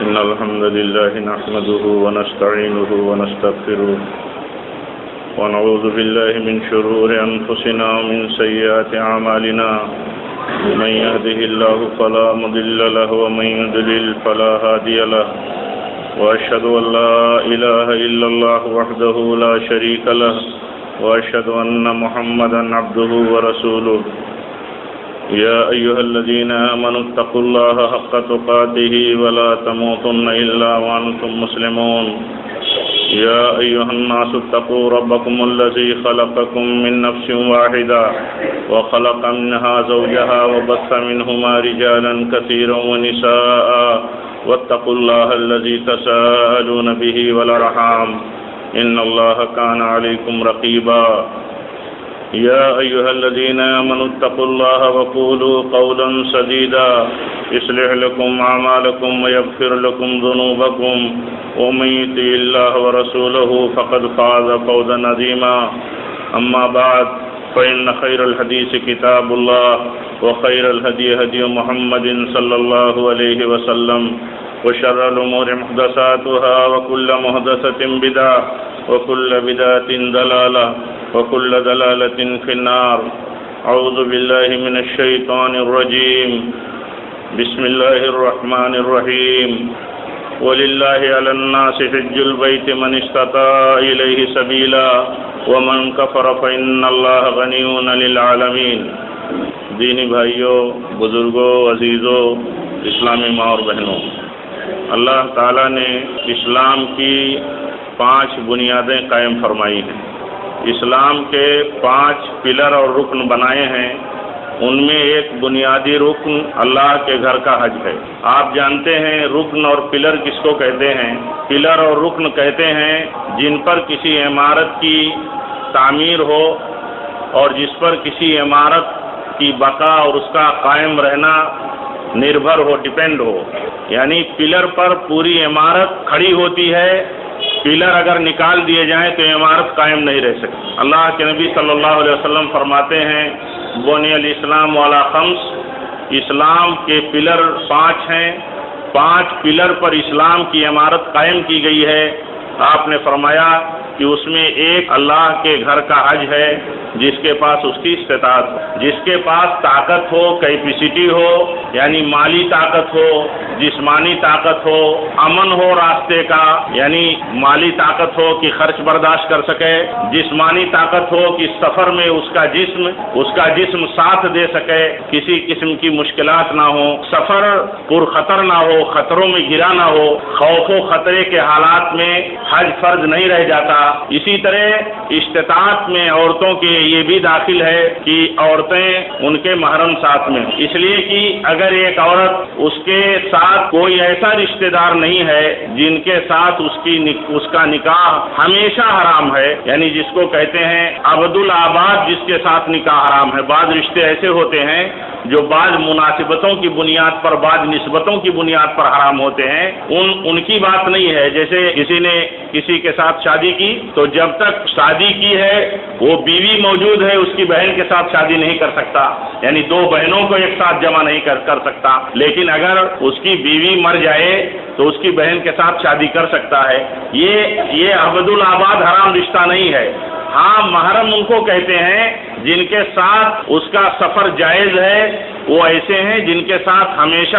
إن الحمد لله نحمده ونستعينه ونستغفره ونعوذ بالله من شرور أنفسنا ومن سيئات أعمالنا من يهده الله فلا مضل له ومن يضلل فلا هادي له وأشهد أن لا إله إلا الله وحده لا شريك له وأشهد أن محمدا عبده ورسوله يا أيها الذين آمنوا اتقوا الله حق تقاته ولا تموتن إلا وأنتم مسلمون يا أيها الناس اتقوا ربكم الذي خلقكم من نفس واحدة وخلق منها زوجها وبث منهما رجالا كثيرا ونساء واتقوا الله الذي تساءلون به والأرحام إن الله كان عليكم رقيبا يا أيها الذين آمنوا اتقوا الله وقولوا قولا سديدا يصلح لكم أعمالكم ويغفر لكم ذنوبكم ومن يطع الله ورسوله فقد فاز فوزا عظيما أما بعد فإن خير الحديث كتاب الله وخير الهدي هدي محمد صلى الله عليه وسلم وشر الأمور محدثاتها وكل محدثة بدعة وكل بدعة ضلالة وكل ضلالة في النار أعوذ بالله من الشيطان الرجيم بسم الله الرحمن الرحيم ولله على الناس حج البيت من استطاع إليه سبيلا ومن كفر فإن الله غني عن العالمين دینی بھائیوں، بزرگوں، عزیزوں، اسلامی ماں اور بہنوں، اللہ تعالیٰ نے اسلام کی 5 بنیادیں قائم فرمائی ہیں۔ اسلام کے 5 پلر اور رکن بنائے ہیں۔ ان میں ایک بنیادی رکن اللہ کے گھر کا حج ہے۔ آپ جانتے ہیں رکن اور پلر کس کو کہتے ہیں؟ پلر اور رکن کہتے ہیں جن پر کسی عمارت کی تعمیر ہو اور جس پر کسی عمارت کی بقا اور اس کا قائم رہنا نربھر ہو، ڈیپینڈ ہو۔ یعنی پلر پر پوری عمارت کھڑی ہوتی ہے، پلر اگر نکال دیے جائیں تو عمارت قائم نہیں رہ سکتی۔ اللہ کے نبی صلی اللہ علیہ وسلم فرماتے ہیں بنی الاسلام علی 5، اسلام کے پلر 5 ہیں، 5 پلر پر اسلام کی عمارت قائم کی گئی ہے۔ آپ نے فرمایا کہ اس میں ایک اللہ کے گھر کا حج ہے، جس کے پاس اس کی استطاعت ہو، جس کے پاس طاقت ہو، کیپیسٹی ہو، یعنی مالی طاقت ہو، جسمانی طاقت ہو، امن ہو راستے کا، یعنی مالی طاقت ہو کہ خرچ برداشت کر سکے، جسمانی طاقت ہو کہ سفر میں اس کا جسم ساتھ دے سکے، کسی قسم کی مشکلات نہ ہو، سفر پر خطر نہ ہو، خطروں میں گرا نہ ہو، خوف و خطرے کے حالات میں حج فرض نہیں رہ جاتا۔ اسی طرح استطاعت میں عورتوں کے یہ بھی داخل ہے کہ عورتیں ان کے محرم ساتھ میں، اس لیے کہ اگر ایک عورت اس کے ساتھ کوئی ایسا رشتہ دار نہیں ہے جن کے ساتھ اس کا نکاح ہمیشہ حرام ہے، یعنی جس کو کہتے ہیں عبدالآباد، جس کے ساتھ نکاح حرام ہے۔ بعض رشتے ایسے ہوتے ہیں جو بعض مناسبتوں کی بنیاد پر، بعض نسبتوں کی بنیاد پر حرام ہوتے ہیں، ان کی بات نہیں ہے۔ جیسے کسی نے کسی کے ساتھ شادی کی تو جب تک شادی کی ہے وہ بیوی موجود ہے، اس کی بہن کے ساتھ شادی نہیں کر سکتا، یعنی 2 بہنوں کو ایک ساتھ جمع نہیں کر سکتا، لیکن اگر اس کی بیوی مر جائے تو اس کی بہن کے ساتھ شادی کر سکتا ہے۔ یہ عبدالآباد حرام رشتہ نہیں ہے۔ ہاں، محرم ان کو کہتے ہیں جن کے ساتھ اس کا سفر جائز ہے، وہ ایسے ہیں جن کے ساتھ ہمیش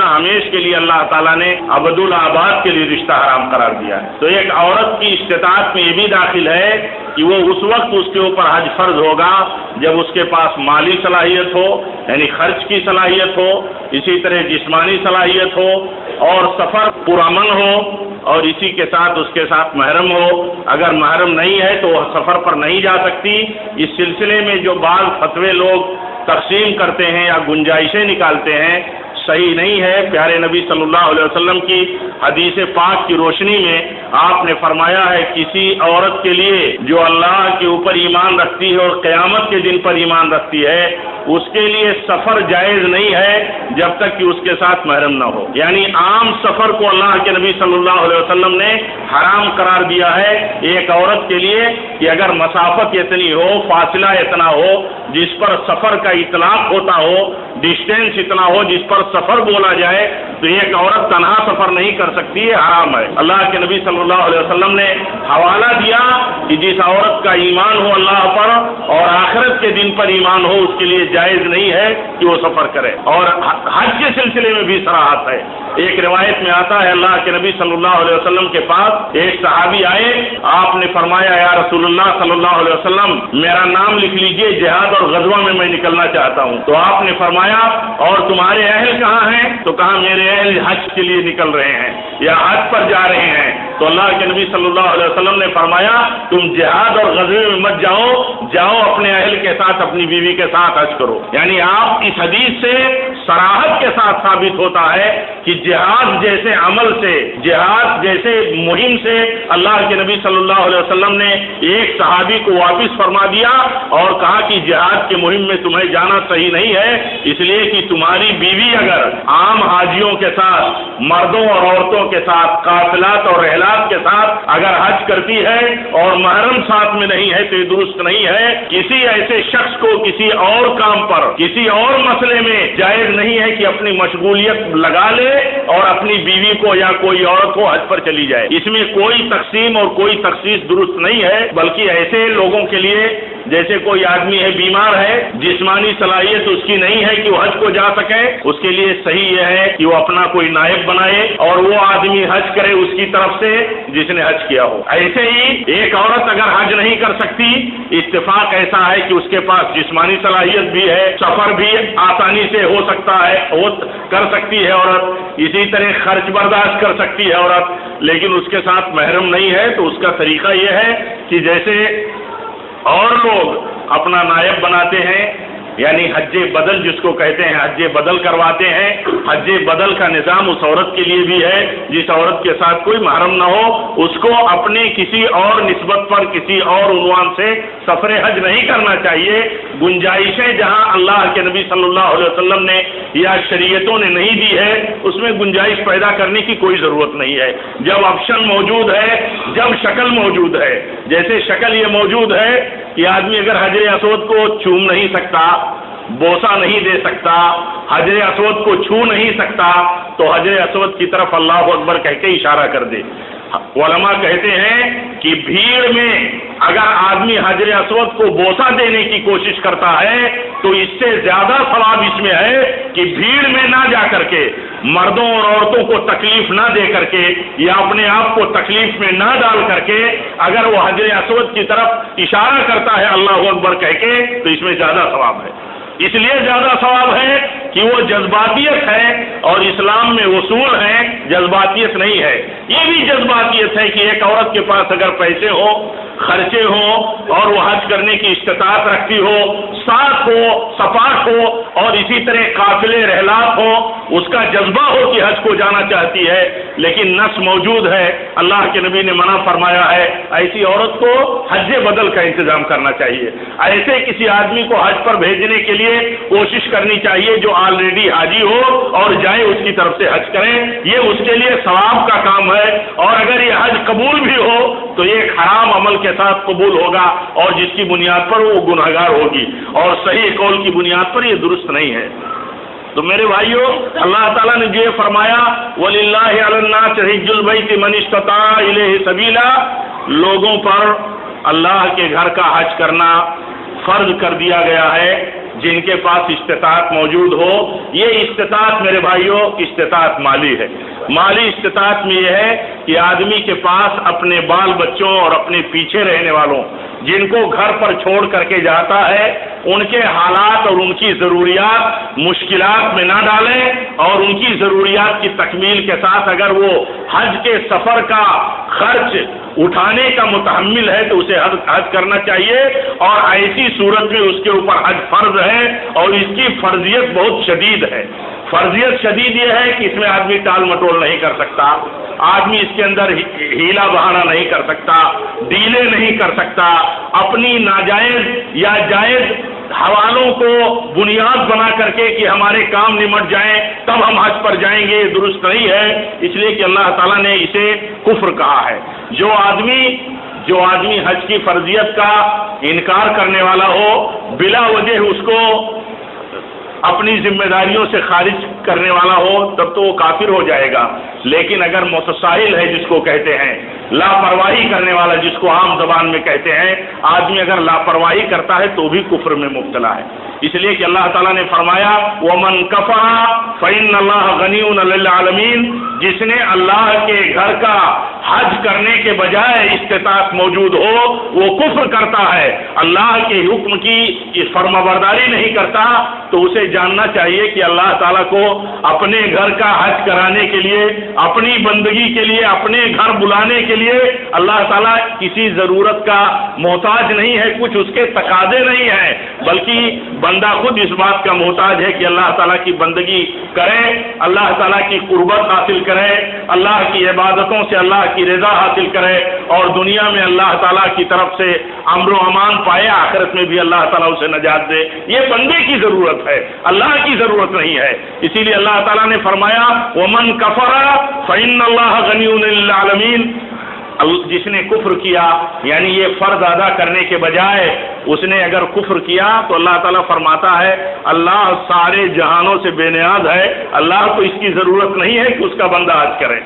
کے لیے اللہ تعالیٰ نے عبدالآباد کے لیے رشتہ حرام قرار دیا ہے۔ تو ایک عورت کی استطاعت میں یہ بھی داخل ہے کہ وہ اس وقت اس کے اوپر حج فرض ہوگا جب اس کے پاس مالی صلاحیت ہو، یعنی خرچ کی صلاحیت ہو، اسی طرح جسمانی صلاحیت ہو اور سفر پرامن ہو، اور اسی کے ساتھ اس کے ساتھ محرم ہو۔ اگر محرم نہیں ہے تو وہ سفر پر نہیں جا سکتی۔ اس سلسلے میں جو بعض فتوے لوگ تقسیم کرتے ہیں یا گنجائشیں نکالتے ہیں، صحیح نہیں ہے۔ پیارے نبی صلی اللہ علیہ وسلم کی حدیث پاک کی روشنی میں آپ نے فرمایا ہے کسی عورت کے لیے جو اللہ کے اوپر ایمان رکھتی ہے اور قیامت کے دن پر ایمان رکھتی ہے، اس کے لیے سفر جائز نہیں ہے جب تک کہ اس کے ساتھ محرم نہ ہو. یعنی عام سفر کو اللہ کے نبی صلی اللہ علیہ وسلم نے حرام قرار دیا ہے ایک عورت کے لیے کہ اگر مسافت اتنی ہو، فاصلہ اتنا ہو جس پر سفر کا اطلاق ہوتا ہو، ڈسٹینس اتنا ہو جس پر سفر بولا جائے، تو ایک عورت تنہا سفر نہیں کر سکتی ہے، حرام ہے. اللہ کے نبی صلی اللہ علیہ وسلم نے حوالہ دیا کہ جس عورت کا ایمان ہو اللہ پر اور آخرت کے دن پر ایمان ہو، اس کے لیے جائز نہیں ہے کہ وہ سفر کرے. اور حج کے سلسلے میں بھی صراحت ہے. ایک روایت میں آتا ہے اللہ کے نبی صلی اللہ علیہ وسلم کے پاس ایک صحابی آئے، آپ نے فرمایا یا رسول اللہ صلی اللہ علیہ وسلم میرا نام لکھ لیجئے، جہاد اور غزوہ میں نکلنا چاہتا ہوں. تو آپ نے فرمایا اور تمہارے اہل کہاں ہیں؟ تو کہا میرے اہل حج کے لیے نکل رہے ہیں یا حج پر جا رہے ہیں. تو اللہ کے نبی صلی اللہ علیہ وسلم نے فرمایا تم جہاد اور غزوے میں مت جاؤ اپنے اہل کے ساتھ، اپنی بیوی کے ساتھ حج کرو. یعنی آپ اس حدیث سے صراحت کے ساتھ ثابت ہوتا ہے کہ جہاد جیسے عمل سے، جہاد جیسے مہم سے اللہ کے نبی صلی اللہ علیہ وسلم نے ایک صحابی کو واپس فرما دیا اور کہا کہ جہاد کے مہم میں تمہیں جانا صحیح نہیں ہے، اس لیے کہ تمہاری بیوی اگر عام حاجیوں کے ساتھ، مردوں اور عورتوں کے ساتھ، قافلات اور رحلات کے ساتھ اگر حج کرتی ہے اور محرم ساتھ میں نہیں ہے تو یہ درست نہیں ہے. کسی ایسے شخص کو کسی اور کام پر، کسی اور مسئلے میں جائز نہیں ہے کہ اپنی مشغولیت لگا لے اور اپنی بیوی کو یا کوئی عورت کو حج پر چلی جائے. اس میں کوئی تقسیم اور کوئی تخصیص درست نہیں ہے، بلکہ ایسے لوگوں کے لیے جیسے کوئی آدمی ہے بیمار ہے، جسمانی صلاحیت اس کی نہیں ہے کہ وہ حج کو جا سکے، اس کے لیے صحیح یہ ہے کہ وہ اپنا کوئی نائب بنائے اور وہ آدمی حج کرے اس کی طرف سے جس نے حج کیا ہو. ایسے ہی ایک عورت اگر حج نہیں کر سکتی، اتفاق ایسا ہے کہ اس کے پاس جسمانی صلاحیت بھی ہے، سفر بھی آسانی سے ہو سکتا ہے، وہ کر سکتی ہے عورت، اسی طرح خرچ برداشت کر سکتی ہے عورت، لیکن اس کے ساتھ محرم نہیں ہے. تو اس کا طریقہ یہ ہے کہ جیسے اور لوگ اپنا نائب بناتے ہیں، یعنی حج بدل جس کو کہتے ہیں، حج بدل کرواتے ہیں. حج بدل کا نظام اس عورت کے لیے بھی ہے جس عورت کے ساتھ کوئی محرم نہ ہو، اس کو اپنے کسی اور نسبت پر، کسی اور عنوان سے سفر حج نہیں کرنا چاہیے. گنجائشیں جہاں اللہ کے نبی صلی اللہ علیہ وسلم نے یا شریعتوں نے نہیں دی ہے، اس میں گنجائش پیدا کرنے کی کوئی ضرورت نہیں ہے. جب آپشن موجود ہے، جب شکل موجود ہے، جیسے شکل یہ موجود ہے کہ آدمی اگر حجر اسود کو چوم نہیں سکتا، بوسہ نہیں دے سکتا، حجر اسود کو چھو نہیں سکتا، تو حجر اسود کی طرف اللہ اکبر کہہ کے اشارہ کر دے. علماء کہتے ہیں کہ بھیڑ میں اگر آدمی حجر اسود کو بوسہ دینے کی کوشش کرتا ہے تو اس سے زیادہ ثواب اس میں ہے کہ بھیڑ میں نہ جا کر کے، مردوں اور عورتوں کو تکلیف نہ دے کر کے یا اپنے آپ کو تکلیف میں نہ ڈال کر کے اگر وہ حجر اسود کی طرف اشارہ کرتا ہے اللہ اکبر کہہ کے، تو اس میں زیادہ ثواب ہے. اس لیے زیادہ ثواب ہے کہ وہ جذباتیت ہے اور اسلام میں اصول ہے، جذباتیت نہیں ہے. یہ بھی جذباتیت ہے کہ ایک عورت کے پاس اگر پیسے ہوں، خرچے ہوں اور وہ حج کرنے کی استطاعت رکھتی ہو، ساتھ ہو، سپاٹ ہو اور اسی طرح قافلے رحلات ہو، اس کا جذبہ ہو کہ حج کو جانا چاہتی ہے، لیکن نص موجود ہے، اللہ کے نبی نے منع فرمایا ہے، ایسی عورت کو حج بدل کا انتظام کرنا چاہیے. ایسے کسی آدمی کو حج پر بھیجنے کے لیے کوشش کرنی چاہیے جو آلریڈی حاجی ہو اور جائے اس کی طرف سے حج کریں. یہ اس کے لیے ثواب کا کام ہے، اور اگر یہ حج قبول بھی ہو تو یہ ایک حرام عمل کے ساتھ قبول ہوگا اور جس کی بنیاد پر وہ گنہگار ہوگی، اور صحیح قول کی بنیاد پر یہ درست نہیں ہے. تو میرے بھائیو، اللہ تعالیٰ نے جو فرمایا وَلِلَّهِ عَلَى النَّاسِ حِجُّ الْبَيْتِ مَنِ اسْتَطَاعَ إِلَيْهِ سَبِيلًا، لوگوں پر اللہ کے گھر کا حج کرنا فرض کر دیا گیا ہے جن کے پاس استطاعت موجود ہو. یہ استطاعت میرے بھائیوں استطاعت مالی ہے. مالی استطاعت میں یہ ہے کہ آدمی کے پاس اپنے بال بچوں اور اپنے پیچھے رہنے والوں جن کو گھر پر چھوڑ کر کے جاتا ہے ان کے حالات اور ان کی ضروریات مشکلات میں نہ ڈالیں، اور ان کی ضروریات کی تکمیل کے ساتھ اگر وہ حج کے سفر کا خرچ اٹھانے کا متحمل ہے تو اسے حج کرنا چاہیے. اور ایسی صورت میں اس کے اوپر حج فرض ہے اور اس کی فرضیت بہت شدید ہے. فرضیت شدید یہ ہے کہ اس میں آدمی ٹال مٹول نہیں کر سکتا، آدمی اس کے اندر ہیلا بہانا نہیں کر سکتا، ڈیلے نہیں کر سکتا، اپنی ناجائز یا جائز حوالوں کو بنیاد بنا کر کے کہ ہمارے کام نمٹ جائیں تب ہم حج پر جائیں گے، درست نہیں ہے، اس لیے کہ اللہ تعالیٰ نے اسے کفر کہا ہے۔ جو آدمی حج کی فرضیت کا انکار کرنے والا ہو، بلا وجہ اس کو اپنی ذمہ داریوں سے خارج کرنے والا ہو، تب تو وہ کافر ہو جائے گا۔ لیکن اگر متساہل ہے، جس کو کہتے ہیں لاپرواہی کرنے والا، جس کو عام زبان میں کہتے ہیں، آدمی اگر لاپرواہی کرتا ہے تو بھی کفر میں مبتلا ہے۔ اس لیے کہ اللہ تعالیٰ نے فرمایا وَمَنْ كَفَرَ فَإِنَّ اللَّهَ غَنِيٌّ لِلْعَالَمِينَ، جس نے اللہ کے گھر کا حج کرنے کے بجائے استطاعت موجود ہو وہ کفر کرتا ہے، اللہ کے حکم کی فرمانبرداری نہیں کرتا، تو اسے جاننا چاہیے کہ اللہ تعالیٰ کو اپنے گھر کا حج کرانے کے لیے، اپنی بندگی کے لیے، اپنے گھر بلانے کے لیے اللہ تعالیٰ کسی ضرورت کا محتاج نہیں ہے، کچھ اس کے تقاضے نہیں ہیں، بلکہ بندہ خود اس بات کا محتاج ہے کہ اللہ تعالیٰ کی بندگی کرے، اللہ تعالیٰ کی قربت حاصل کرے، اللہ کی عبادتوں سے اللہ کی رضا حاصل کرے، اور دنیا میں اللہ تعالیٰ کی طرف سے امن و امان پائے، آخرت میں بھی اللہ تعالیٰ اسے نجات دے۔ یہ بندے کی ضرورت ہے، اللہ کی ضرورت نہیں ہے۔ اسی لیے اللہ تعالیٰ نے فرمایا وَمَنْ كَفَرَ فَإِنَّ اللَّهَ غَنِيٌّ لِلْعَالَمِينَ، جس نے کفر کیا، یعنی یہ فرض ادا کرنے کے بجائے اس نے اگر کفر کیا تو اللہ تعالیٰ فرماتا ہے اللہ سارے جہانوں سے بے نیاز ہے، اللہ کو اس کی ضرورت نہیں ہے کہ اس کا بندہ حج کرے،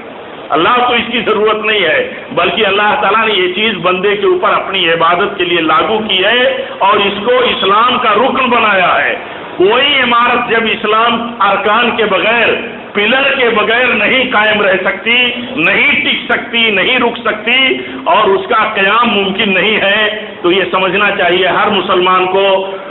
اللہ کو اس کی ضرورت نہیں ہے، بلکہ اللہ تعالیٰ نے یہ چیز بندے کے اوپر اپنی عبادت کے لیے لاگو کی ہے اور اس کو اسلام کا رکن بنایا ہے۔ کوئی عمارت جب اسلام ارکان کے بغیر، پلر کے بغیر نہیں قائم رہ سکتی، نہیں ٹک سکتی، نہیں رک سکتی، اور اس کا قیام ممکن نہیں ہے، تو یہ سمجھنا چاہیے ہر مسلمان کو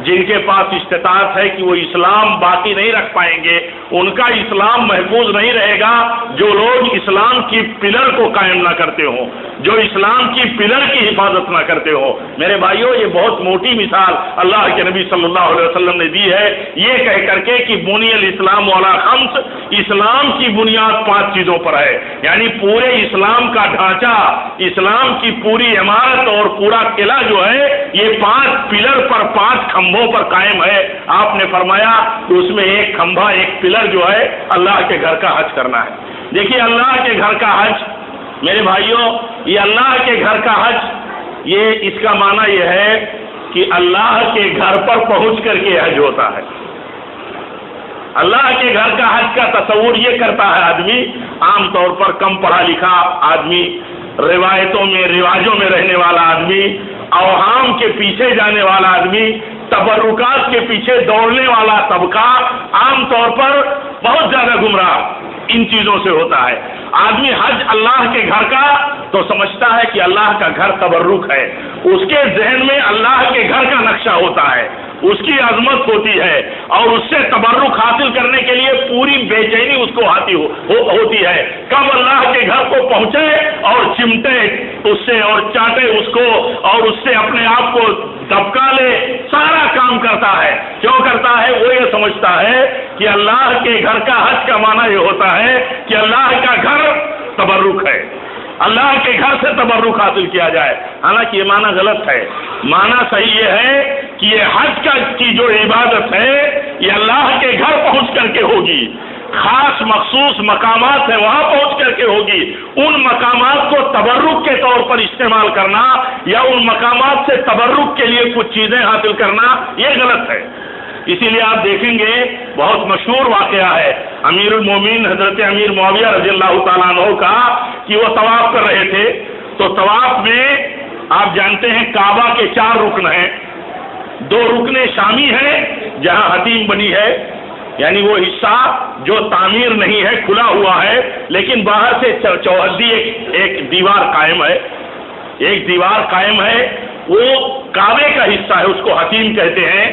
جن کے پاس استطاعت ہے کہ وہ اسلام باقی نہیں رکھ پائیں گے، ان کا اسلام محفوظ نہیں رہے گا جو لوگ اسلام کی پلر کو قائم نہ کرتے ہوں، جو اسلام کی پلر کی حفاظت نہ کرتے ہو۔ میرے بھائیوں، یہ بہت موٹی مثال اللہ کے نبی صلی اللہ علیہ وسلم نے دی ہے، یہ کہہ کر کے کہ بنی الاسلام علی خمس، اسلام کی بنیاد 5 چیزوں پر ہے، یعنی پورے اسلام کا ڈھانچہ، اسلام کی پوری عمارت اور پورا قلعہ جو ہے یہ 5 پلر پر، 5 کھمبوں پر قائم ہے۔ آپ نے فرمایا کہ اس میں ایک کھمبا، ایک پلر جو ہے اللہ کے گھر کا حج کرنا ہے۔ دیکھیے اللہ کے گھر کا حج، میرے بھائیوں، یہ اللہ کے گھر کا حج، یہ اس کا معنی یہ ہے کہ اللہ کے گھر پر پہنچ کر کے حج ہوتا ہے۔ اللہ کے گھر کا حج کا تصور یہ کرتا ہے آدمی، عام طور پر کم پڑھا لکھا آدمی، روایتوں میں، رواجوں میں رہنے والا آدمی، اوہام کے پیچھے جانے والا آدمی، تبرکات کے پیچھے دوڑنے والا طبقہ، عام طور پر بہت زیادہ گمراہ ان چیزوں سے ہوتا ہے۔ آدمی حج اللہ کے گھر کا تو سمجھتا ہے کہ اللہ کا گھر تبرک ہے، اس کے ذہن میں اللہ کے گھر کا نقشہ ہوتا ہے، اس کی عظمت ہوتی ہے، اور اس سے تبرک حاصل کرنے کے لیے پوری بے چینی اس کو ہوتی ہے، کب اللہ کے گھر کو پہنچے اور چمٹے اس سے اور چاٹے اس کو اور اس سے اپنے آپ کو دبکا لے، سارا کام کرتا ہے۔ کیوں کرتا ہے؟ وہ یہ سمجھتا ہے کہ اللہ کے گھر کا حج کا معنی یہ ہوتا ہے کہ اللہ کا گھر تبرک ہے، اللہ کے گھر سے تبرک حاصل کیا جائے، حالانکہ یہ معنی غلط ہے۔ معنی صحیح یہ ہے کہ یہ حج کی جو عبادت ہے یہ اللہ کے گھر پہنچ کر کے ہوگی، خاص مخصوص مقامات ہیں وہاں پہنچ کر کے ہوگی۔ ان مقامات کو تبرک کے طور پر استعمال کرنا یا ان مقامات سے تبرک کے لیے کچھ چیزیں حاصل کرنا یہ غلط ہے۔ اسی لیے آپ دیکھیں گے بہت مشہور واقعہ ہے امیر المومنین حضرت امیر معاویہ رضی اللہ تعالیٰ عنہ کا، کہ وہ طواف کر رہے تھے، تو طواف میں آپ جانتے ہیں کعبہ کے 4 رکن ہیں، 2 رکن شامی ہیں جہاں حتیم بنی ہے، یعنی وہ حصہ جو تعمیر نہیں ہے، کھلا ہوا ہے، لیکن باہر سے چوہدی ایک دیوار قائم ہے، ایک دیوار قائم ہے، وہ کعبے کا حصہ ہے، اس کو حتیم کہتے ہیں۔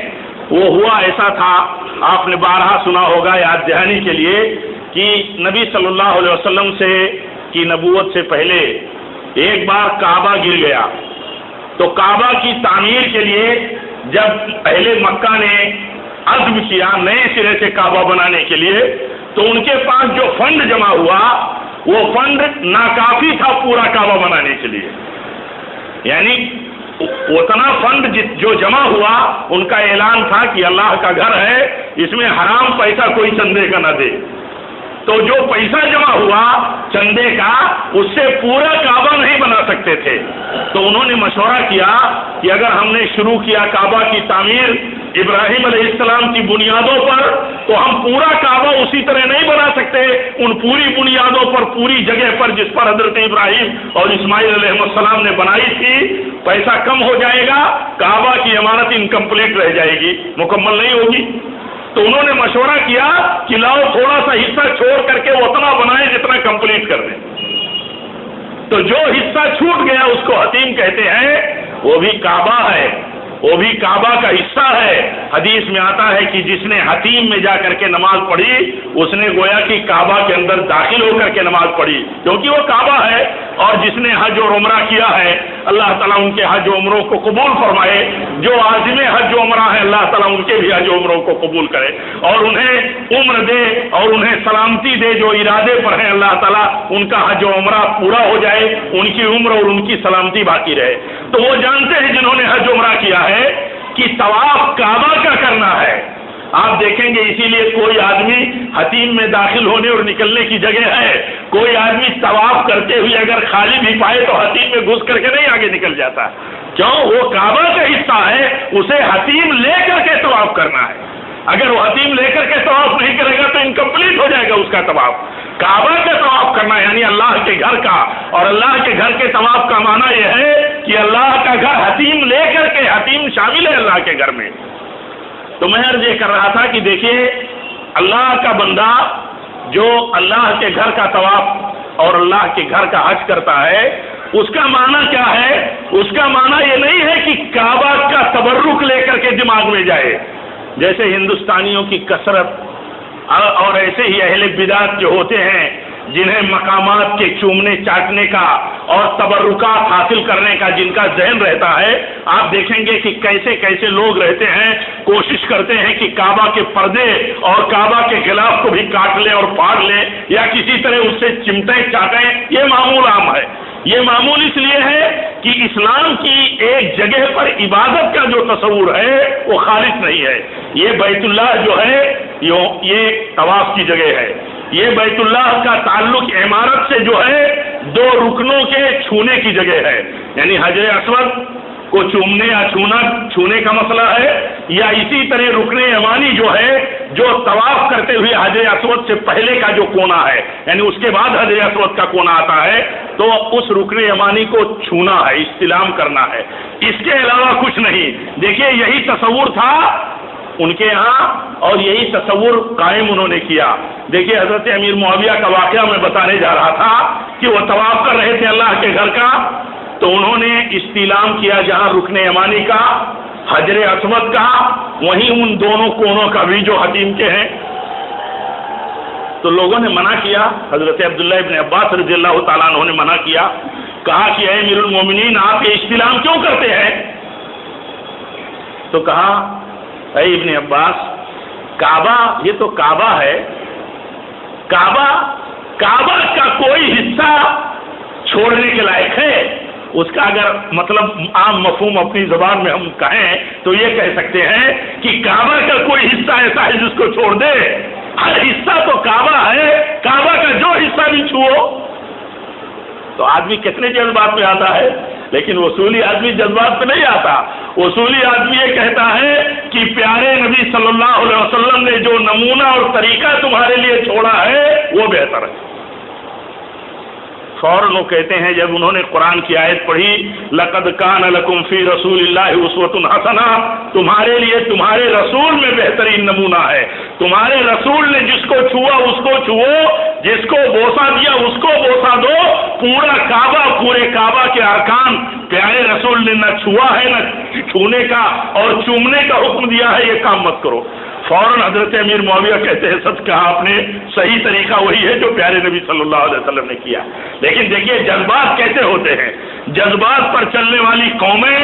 وہ ہوا ایسا تھا، آپ نے بارہا سنا ہوگا یاد دہانی کے لیے، کہ نبی صلی اللہ علیہ وسلم سے کی نبوت سے پہلے ایک بار کعبہ گر گیا، تو کعبہ کی تعمیر کے لیے جب اہل مکہ نے عزم کیا نئے سرے سے کعبہ بنانے کے لیے، تو ان کے پاس جو فنڈ جمع ہوا وہ فنڈ ناکافی تھا پورا کعبہ بنانے کے لیے، یعنی اتنا فنڈ جو جمع ہوا، ان کا اعلان تھا کہ اللہ کا گھر ہے، اس میں حرام پیسہ کوئی چندے کا نہ دے۔ تو جو پیسہ جمع ہوا چندے کا، اس سے پورا کعبہ نہیں بنا سکتے تھے۔ تو انہوں نے مشورہ کیا کہ اگر ہم نے شروع کیا کعبہ کی تعمیر ابراہیم علیہ السلام کی بنیادوں پر، تو ہم پورا کعبہ اسی طرح نہیں بنا سکتے، ان پوری بنیادوں پر، پوری جگہ پر جس پر حضرت ابراہیم اور اسماعیل علیہ السلام نے بنائی تھی، پیسہ کم ہو جائے گا، کعبہ کی عمارت انکمپلیٹ رہ جائے گی، مکمل نہیں ہوگی۔ تو انہوں نے مشورہ کیا کہ لاؤ تھوڑا سا حصہ چھوڑ کر کے اتنا بنائیں جتنا کمپلیٹ کر دیں۔ تو جو حصہ چھوٹ گیا اس کو حتیم کہتے ہیں، وہ بھی کعبہ ہے، وہ بھی کعبہ کا حصہ ہے۔ حدیث میں آتا ہے کہ جس نے حتیم میں جا کر کے نماز پڑھی، اس نے گویا کہ کعبہ کے اندر داخل ہو کر کے نماز پڑھی، کیونکہ وہ کعبہ ہے۔ اور جس نے حج اور عمرہ کیا ہے، اللہ تعالیٰ ان کے حج و عمروں کو قبول فرمائے۔ جو عازم حج و عمرہ ہے، اللہ تعالیٰ ان کے بھی حج و عمروں کو قبول کرے اور انہیں عمر دے اور انہیں سلامتی دے۔ جو ارادے پر ہیں اللہ تعالیٰ ان کا حج و عمرہ پورا ہو جائے، ان کی عمر اور ان کی سلامتی باقی رہے۔ تو وہ جانتے ہیں جنہوں نے حج و عمرہ کیا ہے کہ طواف کعبہ کا کرنا ہے۔ آپ دیکھیں گے اسی لیے کوئی آدمی حتیم میں داخل ہونے اور نکلنے کی جگہ ہے، کوئی آدمی طواف کرتے ہوئے اگر خالی بھی پائے تو حتیم میں گھس کر کے نہیں آگے نکل جاتا، کیوں؟ وہ کعبہ کا حصہ ہے، اسے حتیم لے کر کے طواف کرنا ہے۔ اگر وہ حتیم لے کر کے طواف نہیں کرے گا تو انکمپلیٹ ہو جائے گا اس کا طواف۔ کعبہ کا طواف کرنا یعنی اللہ کے گھر کا، اور اللہ کے گھر کے طواف کا معنی یہ ہے کہ اللہ کا گھر حتیم لے کر کے، حتیم شامل ہے اللہ کے گھر میں۔ تو میں عرض یہ کر رہا تھا کہ دیکھیے اللہ کا بندہ جو اللہ کے گھر کا طواف اور اللہ کے گھر کا حج کرتا ہے، اس کا معنی کیا ہے؟ اس کا معنی یہ نہیں ہے کہ کعبہ کا تبرک لے کر کے دماغ میں جائے، جیسے ہندوستانیوں کی کثرت اور ایسے ہی اہل بدعت جو ہوتے ہیں جنہیں مقامات کے چومنے چاٹنے کا اور تبرکات حاصل کرنے کا جن کا ذہن رہتا ہے، آپ دیکھیں گے کہ کیسے کیسے لوگ رہتے ہیں، کوشش کرتے ہیں کہ کعبہ کے پردے اور کعبہ کے غلاف کو بھی کاٹ لیں اور پاڑ لیں یا کسی طرح اس سے چمٹیں چاٹیں۔ یہ معمول عام ہے۔ یہ معمول اس لیے ہے کہ اسلام کی ایک جگہ پر عبادت کا جو تصور ہے وہ خالص نہیں ہے۔ یہ بیت اللہ جو ہے یہ طواف کی جگہ ہے۔ یہ بیت اللہ کا تعلق عمارت سے جو ہے دو رکنوں کے چھونے کی جگہ ہے، یعنی حجر اسود کو چومنے یا چھونے کا مسئلہ ہے، یا اسی طرح رکن یمانی جو ہے جو طواف کرتے ہوئے حجر اسود سے پہلے کا جو کونا ہے، یعنی اس کے بعد حجر اسود کا کونا آتا ہے، تو اس رکن یمانی کو چھونا ہے، استلام کرنا ہے، اس کے علاوہ کچھ نہیں۔ دیکھیے یہی تصور تھا ان کے ہاں اور یہی تصور قائم انہوں نے کیا۔ دیکھیے حضرت امیر معاویہ کا واقعہ میں بتانے جا رہا تھا کہ وہ طواف کر رہے تھے اللہ کے گھر کا، تو انہوں نے استلام کیا جہاں رکن یمانی کا، حجر اسود کا، وہیں ان دونوں کونوں کا بھی جو حتیم کے ہیں۔ تو لوگوں نے منع کیا، حضرت عبداللہ ابن عباس رضی اللہ تعالیٰ عنہ نے منع کیا، کہا کہ اے امیر المومنین آپ یہ استلام کیوں کرتے ہیں؟ تو کہا اے ابن عباس، کعبہ یہ تو کعبہ ہے، کعبہ کا کوئی حصہ چھوڑنے کے لائق ہے؟ اس کا اگر مطلب عام مفہوم اپنی زبان میں ہم کہیں تو یہ کہہ سکتے ہیں کہ کعبہ کا کوئی حصہ ایسا ہے جس کو چھوڑ دے؟ ہر حصہ تو کعبہ ہے، کعبہ کا جو حصہ بھی چھوؤ۔ تو آدمی کتنے جذبات میں آتا ہے، لیکن وصولی آدمی جذبات میں نہیں آتا۔ وصولی آدمی یہ کہتا ہے کہ پیارے نبی صلی اللہ علیہ وسلم نے جو نمونہ اور طریقہ تمہارے لیے چھوڑا ہے وہ بہتر ہے۔ فوراً وہ کہتے ہیں جب انہوں نے قرآن کی آیت پڑھی، لَقَدْ كَانَ لَكُمْ فِي رَسُولِ اللَّهِ أُسْوَةٌ حَسَنَةٌ، تمہارے لیے تمہارے رسول میں بہترین نمونہ ہے۔ تمہارے رسول نے جس کو چھوا اس کو چھوؤ، جس کو بوسہ دیا اس کو بوسہ دو۔ پورا کعبہ، پورے کعبہ کے ارکان پیارے رسول نے نہ چھوا ہے نہ چھونے کا اور چومنے کا حکم دیا ہے، یہ کام مت کرو۔ فوراً حضرت امیر معاویہ کہتے ہیں سچ کہا آپ نے، صحیح طریقہ وہی ہے جو پیارے نبی صلی اللہ علیہ وسلم نے کیا۔ لیکن دیکھیے جذبات کیسے ہوتے ہیں، جذبات پر چلنے والی قومیں،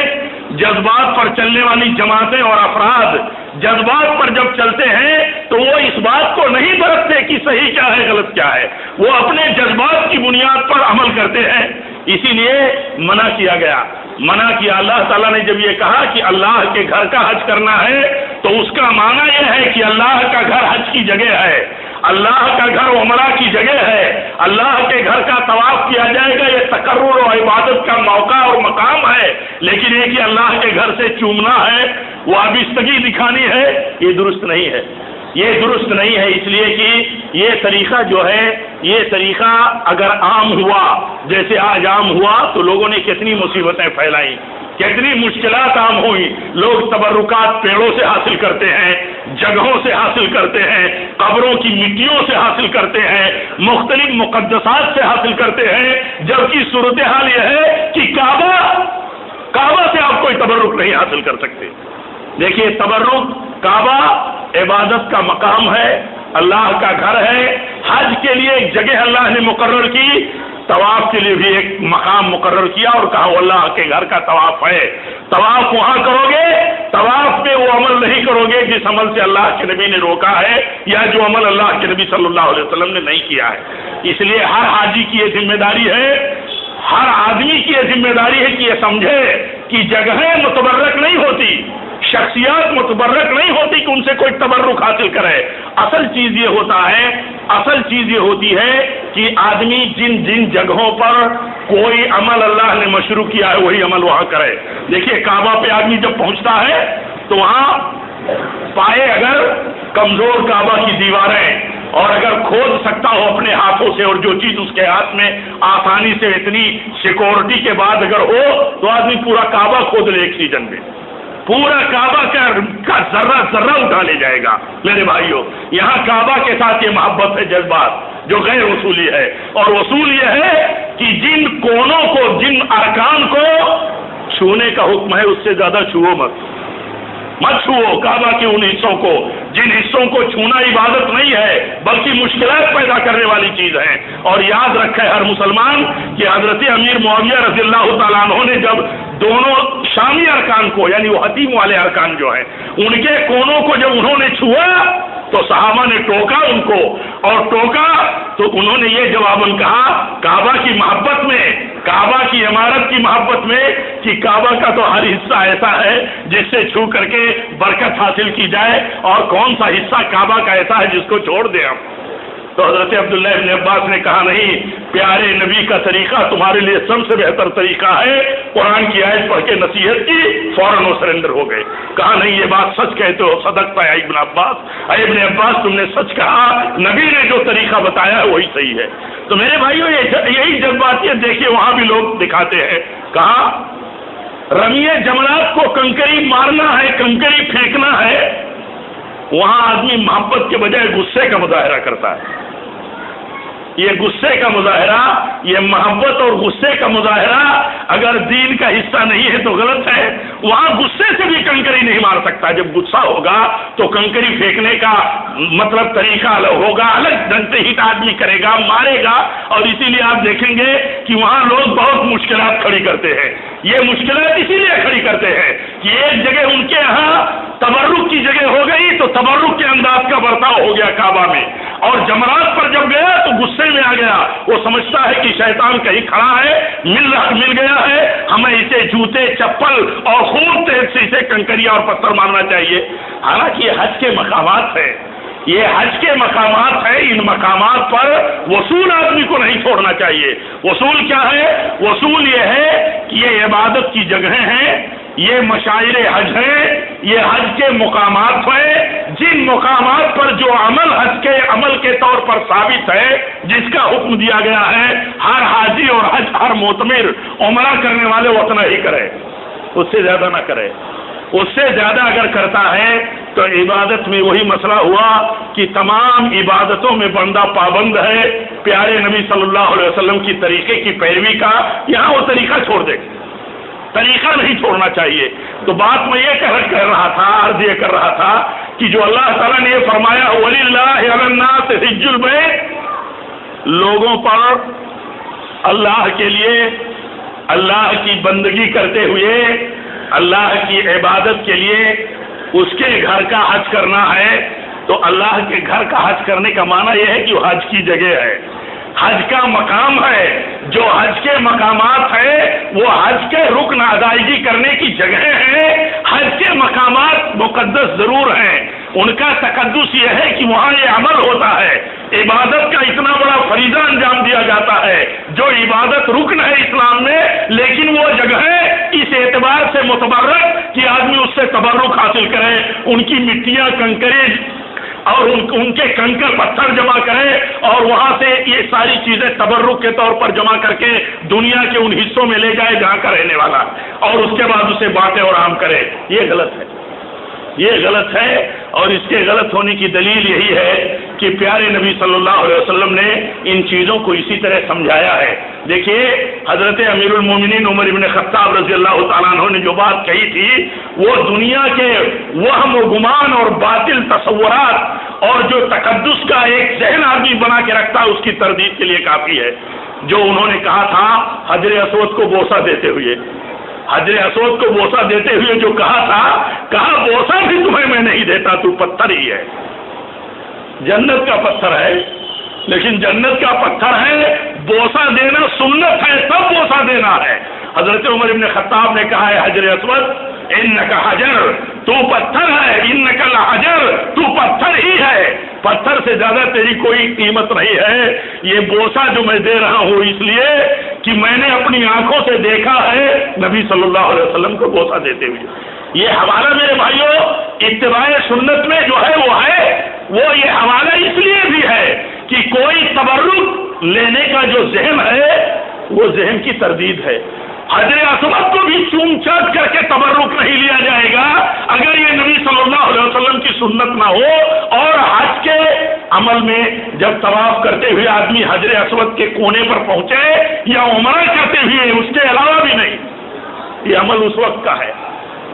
جذبات پر چلنے والی جماعتیں اور افراد جذبات پر جب چلتے ہیں تو وہ اس بات کو نہیں برتتے کہ صحیح کیا ہے غلط کیا ہے، وہ اپنے جذبات کی بنیاد پر عمل کرتے ہیں، اسی لیے منع کیا گیا۔ منع کیا۔ اللہ تعالیٰ نے جب یہ کہا کہ اللہ کے گھر کا حج کرنا ہے تو اس کا معنی یہ ہے کہ اللہ کا گھر حج کی جگہ ہے، اللہ کا گھر عمرہ کی جگہ ہے، اللہ کے گھر کا طواف کیا جائے گا، یہ تقرر و عبادت کا موقع اور مقام ہے۔ لیکن یہ کہ اللہ کے گھر سے چومنا ہے، وابستگی دکھانی ہے، یہ درست نہیں ہے، یہ درست نہیں ہے۔ اس لیے کہ یہ طریقہ جو ہے، یہ طریقہ اگر عام ہوا جیسے آج عام ہوا تو لوگوں نے کتنی مصیبتیں پھیلائیں، کتنی مشکلات عام ہوئی۔ لوگ تبرکات پیڑوں سے حاصل کرتے ہیں، جگہوں سے حاصل کرتے ہیں، قبروں کی مٹیوں سے حاصل کرتے ہیں، مختلف مقدسات سے حاصل کرتے ہیں، جبکہ صورتحال یہ ہے کہ کعبہ سے آپ کوئی تبرک نہیں حاصل کر سکتے۔ دیکھیے تبرک، کعبہ عبادت کا مقام ہے، اللہ کا گھر ہے، حج کے لیے ایک جگہ اللہ نے مقرر کی، طواف کے لیے بھی ایک مقام مقرر کیا اور کہا وہ اللہ کے گھر کا طواف ہے۔ طواف وہاں کرو گے، طواف پہ وہ عمل نہیں کرو گے جس عمل سے اللہ کے نبی نے روکا ہے یا جو عمل اللہ کے نبی صلی اللہ علیہ وسلم نے نہیں کیا ہے۔ اس لیے ہر حاجی کی یہ ذمہ داری ہے، ہر آدمی کی یہ ذمہ داری ہے کہ یہ سمجھے کہ جگہیں متبرک نہیں ہوتی، شخصیات متبرک نہیں ہوتی کہ ان سے کوئی تبرک حاصل کرے۔ اصل چیز یہ ہوتی ہے کہ آدمی جن جگہوں پر کوئی عمل اللہ نے مشروع کیا ہے وہی عمل وہاں کرے۔ دیکھیے کعبہ پہ آدمی جب پہنچتا ہے تو وہاں پائے اگر کمزور کعبہ کی دیواریں اور اگر کھود سکتا ہو اپنے ہاتھوں سے، اور جو چیز اس کے ہاتھ میں آسانی سے اتنی سیکورٹی کے بعد اگر ہو تو آدمی پورا کعبہ کھود لے ایک سیزن میں، پورا کعبہ کا ذرہ ذرہ اٹھا لے جائے گا۔ میرے بھائیوں، یہاں کعبہ کے ساتھ یہ محبت ہے، جذبات جو غیر وصولی ہے، اور وصول یہ ہے کہ جن کونوں کو، جن ارکان کو چھونے کا حکم ہے اس سے زیادہ چھوؤ مت چھوؤ کعبہ کے ان حصوں کو، جن حصوں کو چھونا عبادت نہیں ہے بلکہ مشکلات پیدا کرنے والی چیز ہے۔ اور یاد رکھے ہر مسلمان کہ حضرت امیر معاویہ رضی اللہ تعالیٰ عنہ نے جب دونوں شامی ارکان کو، یعنی وہ حتیم والے ارکان جو ہیں ان کے کونوں کو جب انہوں نے چھوا تو صحابہ نے ٹوکا ان کو، اور ٹوکا تو انہوں نے یہ جواباً کہا کعبہ کی محبت میں، کعبہ کی عمارت کی محبت میں، کہ کعبہ کا تو ہر حصہ ایسا ہے جس سے چھو کر کے برکت حاصل کی جائے، اور کون سا حصہ کعبہ کا ایسا ہے جس کو چھوڑ دیں ہم۔ تو حضرت عبداللہ ابن عباس نے کہا نہیں، پیارے نبی کا طریقہ تمہارے لیے سب سے بہتر طریقہ ہے۔ قرآن کی آیت پڑھ کے نصیحت کی، فوراً وہ سرنڈر ہو گئے۔ کہا نہیں یہ بات سچ کہتے ہو، صدقتا ہے ابن عباس، اے ابن عباس تم نے سچ کہا، نبی نے جو طریقہ بتایا ہے وہی صحیح ہے۔ تو میرے بھائیوں یہی جذباتیت دیکھیے وہاں بھی لوگ دکھاتے ہیں۔ کہا رمیے جمرات کو کنکری مارنا ہے، کنکری پھینکنا ہے، وہاں آدمی محبت کے بجائے غصے کا مظاہرہ کرتا ہے۔ یہ غصے کا مظاہرہ، یہ محبت اور غصے کا مظاہرہ اگر دین کا حصہ نہیں ہے تو غلط ہے۔ وہاں غصے سے بھی کنکری نہیں مار سکتا، جب غصہ ہوگا تو کنکری پھینکنے کا مطلب طریقہ الگ ہوگا، الگ ڈھنگ سے ہٹ آدمی کرے گا، مارے گا۔ اور اسی لیے آپ دیکھیں گے کہ وہاں لوگ بہت مشکلات کھڑی کرتے ہیں۔ یہ مشکلات اسی لیے کھڑی کرتے ہیں کہ ایک جگہ ان کے یہاں تبرک کی جگہ ہو گئی تو تبرک کے انداز کا برتاؤ ہو گیا کعبہ میں، اور جمرات پر جب گیا تو غصے میں آ گیا۔ وہ سمجھتا ہے کہ شیطان کہیں کھڑا ہے، مل گیا ہے، ہمیں اسے جوتے چپل اور خون تیز سے اسے کنکریاں اور پتھر مارنا چاہیے۔ حالانکہ یہ حج کے مقامات ہیں، یہ حج کے مقامات ہیں، ان مقامات پر وصول آدمی کو نہیں چھوڑنا چاہیے۔ وصول کیا ہے؟ وصول یہ ہے کہ یہ عبادت کی جگہیں ہیں، یہ مشاعر حج ہیں، یہ حج کے مقامات ہیں، جن مقامات پر جو عمل حج کے عمل کے طور پر ثابت ہے، جس کا حکم دیا گیا ہے ہر حاجی اور ہر معتمر عمرہ کرنے والے وہ اتنا ہی کرے، اس سے زیادہ نہ کرے۔ اس سے زیادہ اگر کرتا ہے تو عبادت میں وہی مسئلہ ہوا کہ تمام عبادتوں میں بندہ پابند ہے پیارے نبی صلی اللہ علیہ وسلم کی طریقے کی پیروی کا، یہاں وہ طریقہ چھوڑ دے، طریقہ نہیں چھوڑنا چاہیے۔ تو بات میں یہ کہہ رہا تھا، عرض یہ کر رہا تھا کہ جو اللہ تعالیٰ نے یہ فرمایا وَلِلَّهِ عَلَى النَّاسِ حِجُّ الْبَيْتِ، لوگوں پر اللہ کے لیے اللہ کی بندگی کرتے ہوئے اللہ کی عبادت کے لیے اس کے گھر کا حج کرنا ہے۔ تو اللہ کے گھر کا حج کرنے کا معنی یہ ہے کہ وہ حج کی جگہ ہے، حج کا مقام ہے۔ جو حج حج کے مقامات ہیں وہ حج کے رکن ادائیگی کرنے کی جگہیں ہیں، حج کے مقامات مقدس ضرور ہیں، ان کا تقدس یہ ہے کہ وہاں یہ عمل ہوتا ہے، عبادت کا اتنا بڑا فریضہ انجام دیا جاتا ہے جو عبادت رکن ہے اسلام میں، لیکن وہ جگہیں اس اعتبار سے متبرک کہ آدمی اس سے تبرک حاصل کرے، ان کی مٹیاں کنکریں اور ان کے کنکر پتھر جمع کرے اور وہاں سے یہ ساری چیزیں تبرک کے طور پر جمع کر کے دنیا کے ان حصوں میں لے جائے جہاں کا رہنے والا، اور اس کے بعد اسے بانٹے اور عام کرے، یہ غلط ہے، یہ غلط ہے۔ اور اس کے غلط ہونے کی دلیل یہی ہے کہ پیارے نبی صلی اللہ علیہ وسلم نے ان چیزوں کو اسی طرح سمجھایا ہے۔ دیکھیے حضرت امیر المومنین عمر بن خطاب رضی اللہ تعالیٰ عنہ نے جو بات کہی تھی وہ دنیا کے وہم و گمان اور باطل تصورات اور جو تقدس کا ایک ذہن آدمی بنا کے رکھتا ہے اس کی تردید کے لیے کافی ہے۔ جو انہوں نے کہا تھا حجر اسود کو بوسہ دیتے ہوئے، حجر اسود کو بوسہ دیتے ہوئے جو کہا تھا، کہا بوسہ بھی تمہیں میں نہیں دیتا، تو پتھر ہی ہے، جنت کا پتھر ہے، لیکن جنت کا پتھر ہے، بوسہ دینا سنت ہے، سب بوسہ دینا ہے۔ حضرت عمر بن خطاب نے کہا ہے حجر اسود انک حجر، تو پتھر ہے، انک لحجر، تو پتھر ہی ہے، پتھر سے زیادہ تیری کوئی قیمت نہیں ہے۔ یہ بوسہ جو میں دے رہا ہوں اس لیے کہ میں نے اپنی آنکھوں سے دیکھا ہے نبی صلی اللہ علیہ وسلم کو بوسہ دیتے ہوئے۔ یہ حوالہ میرے بھائیوں اتباع سنت میں جو ہے وہ یہ حوالہ اس لیے بھی ہے کہ کوئی تبرک لینے کا جو ذہن ہے وہ ذہن کی تردید ہے۔ حجر اسود کو بھی چوم چاٹ کر کے تبرک نہیں لیا جائے گا اگر یہ نبی صلی اللہ علیہ وسلم کی سنت نہ ہو، اور حج کے عمل میں جب طواف کرتے ہوئے آدمی حجر اسود کے کونے پر پہنچے یا عمرہ کرتے ہوئے، اس کے علاوہ بھی نہیں، یہ عمل اس وقت کا ہے۔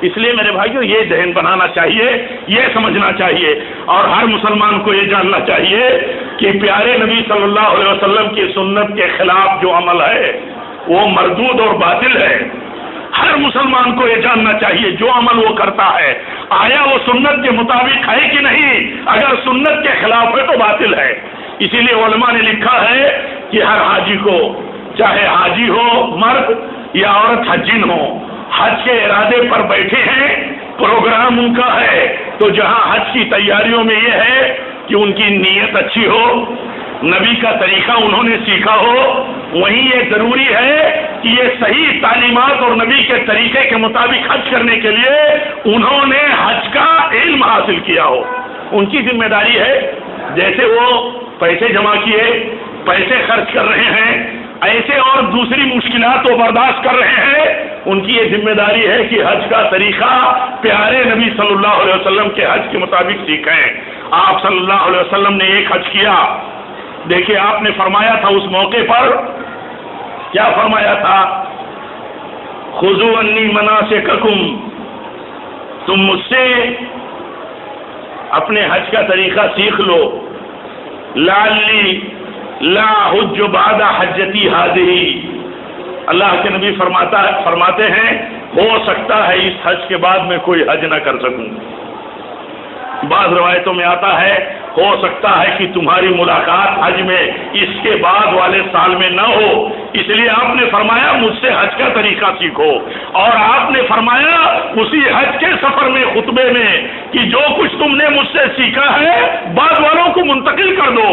اس لیے میرے بھائیوں یہ ذہن بنانا چاہیے، یہ سمجھنا چاہیے، اور ہر مسلمان کو یہ جاننا چاہیے کہ پیارے نبی صلی اللہ علیہ وسلم کی سنت کے خلاف جو عمل ہے وہ مردود اور باطل ہے۔ ہر مسلمان کو یہ جاننا چاہیے جو عمل وہ کرتا ہے آیا وہ سنت کے مطابق ہے کہ نہیں، اگر سنت کے خلاف ہے تو باطل ہے۔ اسی لیے علماء نے لکھا ہے کہ ہر حاجی کو، چاہے حاجی ہو مرد یا عورت حجین ہو، حج کے ارادے پر بیٹھے ہیں، پروگرام ان کا ہے، تو جہاں حج کی تیاریوں میں یہ ہے کہ ان کی نیت اچھی ہو، نبی کا طریقہ انہوں نے سیکھا ہو، وہیں یہ ضروری ہے کہ یہ صحیح تعلیمات اور نبی کے طریقے کے مطابق حج کرنے کے لیے انہوں نے حج کا علم حاصل کیا ہو۔ ان کی ذمہ داری ہے، جیسے وہ پیسے جمع کیے، پیسے خرچ کر رہے ہیں، ایسے اور دوسری مشکلات وہ برداشت کر رہے ہیں، ان کی یہ ذمہ داری ہے کہ حج کا طریقہ پیارے نبی صلی اللہ علیہ وسلم کے حج کے مطابق سیکھیں۔ آپ صلی اللہ علیہ وسلم نے ایک حج کیا، دیکھیے آپ نے فرمایا تھا اس موقع پر، کیا فرمایا تھا؟ خذوا عنی مناسککم، تم مجھ سے اپنے حج کا طریقہ سیکھ لو، لعلی لا حج بعد حجتی ہذہ، اللہ کے نبی فرماتے ہیں ہو سکتا ہے اس حج کے بعد میں کوئی حج نہ کر سکوں۔ بعض روایتوں میں آتا ہے ہو سکتا ہے کہ تمہاری ملاقات حج میں اس کے بعد والے سال میں نہ ہو، اس لیے آپ نے فرمایا مجھ سے حج کا طریقہ سیکھو، اور آپ نے فرمایا اسی حج کے سفر میں خطبے میں کہ جو کچھ تم نے مجھ سے سیکھا ہے بعد والوں کو منتقل کر دو،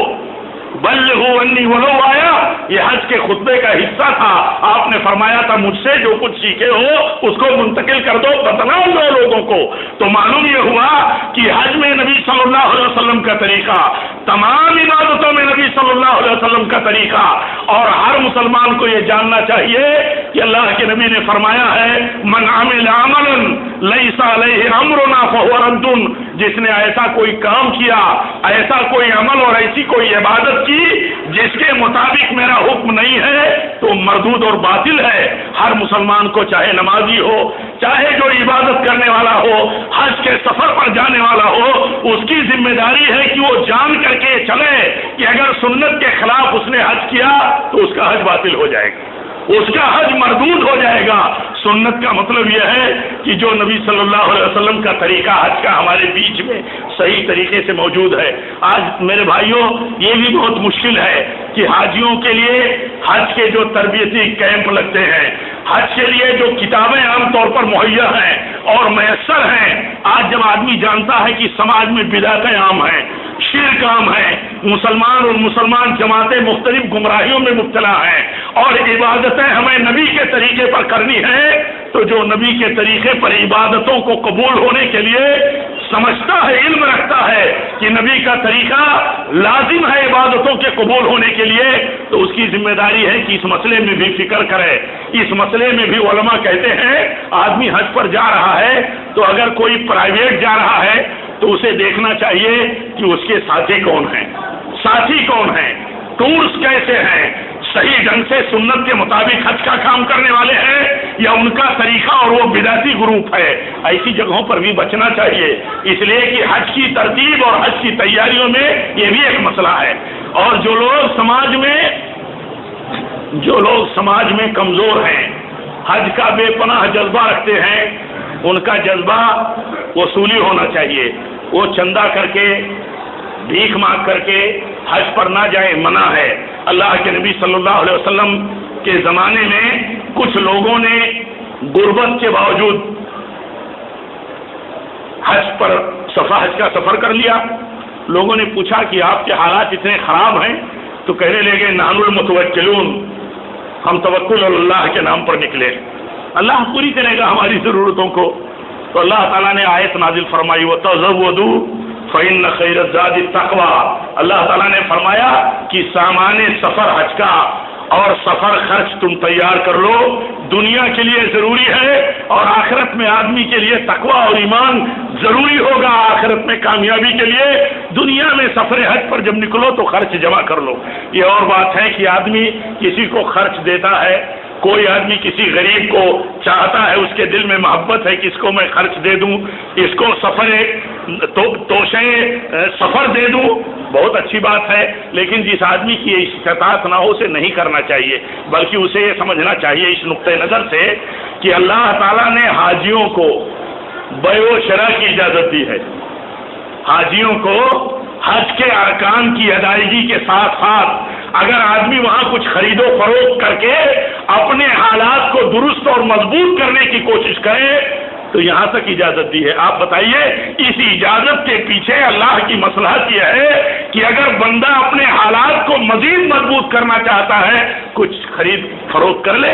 بلغوا عنی ولو آیا، یہ حج کے خطبے کا حصہ تھا۔ آپ نے فرمایا تھا مجھ سے جو کچھ سیکھے ہو اس کو منتقل کر دو، بتلاؤ دو لوگوں کو۔ تو معلوم یہ ہوا کہ حج میں نبی صلی اللہ علیہ وسلم کا طریقہ، تمام عبادتوں میں نبی صلی اللہ علیہ وسلم کا طریقہ، اور ہر مسلمان کو یہ جاننا چاہیے کہ اللہ کے نبی نے فرمایا ہے من عمل عملا لیس علیہ امرنا فہو رد، جس نے ایسا کوئی کام کیا، ایسا کوئی عمل اور ایسی کوئی عبادت کی جس کے مطابق میرا حکم نہیں ہے تو مردود اور باطل ہے۔ ہر مسلمان کو چاہے نمازی ہو، چاہے جو عبادت کرنے والا ہو، حج کے سفر پر جانے والا ہو، اس کی ذمہ داری ہے کہ وہ جان کر کے چلے کہ اگر سنت کے خلاف اس نے حج کیا تو اس کا حج باطل ہو جائے گا، اس کا حج مردود ہو جائے گا۔ سنت کا مطلب یہ ہے کہ جو نبی صلی اللہ علیہ وسلم کا طریقہ حج کا ہمارے بیچ میں صحیح طریقے سے موجود ہے۔ آج میرے بھائیوں یہ بھی بہت مشکل ہے کہ حاجیوں کے لیے حج کے جو تربیتی کیمپ لگتے ہیں، حج کے لیے جو کتابیں عام طور پر مہیا ہیں اور میسر ہیں، آج جب آدمی جانتا ہے کہ سماج میں بدعتیں عام ہیں، شرک عام ہے، مسلمان اور مسلمان جماعتیں مختلف گمراہیوں میں مبتلا ہیں اور عبادتیں ہمیں نبی کے طریقے پر کرنی ہے، تو جو نبی کے طریقے پر عبادتوں کو قبول ہونے کے لیے سمجھتا ہے، علم رکھتا ہے کہ نبی کا طریقہ لازم ہے عبادتوں کے قبول ہونے کے لیے، تو اس کی ذمہ داری ہے کہ اس مسئلے میں بھی فکر کرے۔ اس مسئلے میں بھی علماء کہتے ہیں آدمی حج پر جا رہا ہے تو اگر کوئی پرائیویٹ جا رہا ہے تو اسے دیکھنا چاہیے کہ اس کے ساتھی کون ہیں، ساتھی کون ہیں، ٹورس کیسے ہیں، صحیح ڈھنگ سے سنت کے مطابق حج کا کام کرنے والے ہیں یا ان کا طریقہ اور وہ بدعتی گروپ ہے۔ ایسی جگہوں پر بھی بچنا چاہیے، اس لیے کہ حج کی ترتیب اور حج کی تیاریوں میں یہ بھی ایک مسئلہ ہے۔ اور جو لوگ سماج میں کمزور ہیں، حج کا بے پناہ جذبہ رکھتے ہیں، ان کا جذبہ وصولی ہونا چاہیے۔ وہ چندہ کر کے، بھیک مانگ کر کے حج پر نہ جائیں، منع ہے۔ اللہ کے نبی صلی اللہ علیہ وسلم کے زمانے میں کچھ لوگوں نے غربت کے باوجود حج کا سفر کر لیا۔ لوگوں نے پوچھا کہ آپ کے حالات اتنے خراب ہیں، تو کہنے لگے نحن المتوکلون، ہم توکل اللہ کے نام پر نکلے، اللہ پوری کرے گا ہماری ضرورتوں کو۔ تو اللہ تعالیٰ نے آیت نازل فرمائی وَتَزَوَّدُوا فَإِنَّ خَيْرَ الزَّادِ التَّقْوَىٰ۔ اللہ تعالیٰ نے فرمایا کہ سامان سفر حج کا اور سفر خرچ تم تیار کر لو، دنیا کے لیے ضروری ہے اور آخرت میں آدمی کے لیے تقویٰ اور ایمان ضروری ہوگا۔ آخرت میں کامیابی کے لیے دنیا میں سفر حج پر جب نکلو تو خرچ جمع کر لو۔ یہ اور بات ہے کہ آدمی کسی کو خرچ دیتا ہے، کوئی آدمی کسی غریب کو چاہتا ہے، اس کے دل میں محبت ہے کہ اس کو میں خرچ دے دوں، اس کو سفر دے دوں، بہت اچھی بات ہے، لیکن جس آدمی کی استطاعت نہ ہو اسے نہیں کرنا چاہیے، بلکہ اسے یہ سمجھنا چاہیے اس نقطۂ نظر سے کہ اللہ تعالیٰ نے حاجیوں کو بیع و شراء کی اجازت دی ہے۔ حاجیوں کو حج کے ارکان کی ادائیگی کے ساتھ ساتھ اگر آدمی وہاں کچھ خرید و فروخت کر کے اپنے حالات کو درست اور مضبوط کرنے کی کوشش کرے تو یہاں تک اجازت دی ہے۔ آپ بتائیے اس اجازت کے پیچھے اللہ کی مصلحت یہ ہے کہ اگر بندہ اپنے حالات کو مزید مضبوط کرنا چاہتا ہے، کچھ خرید فروخت کر لے،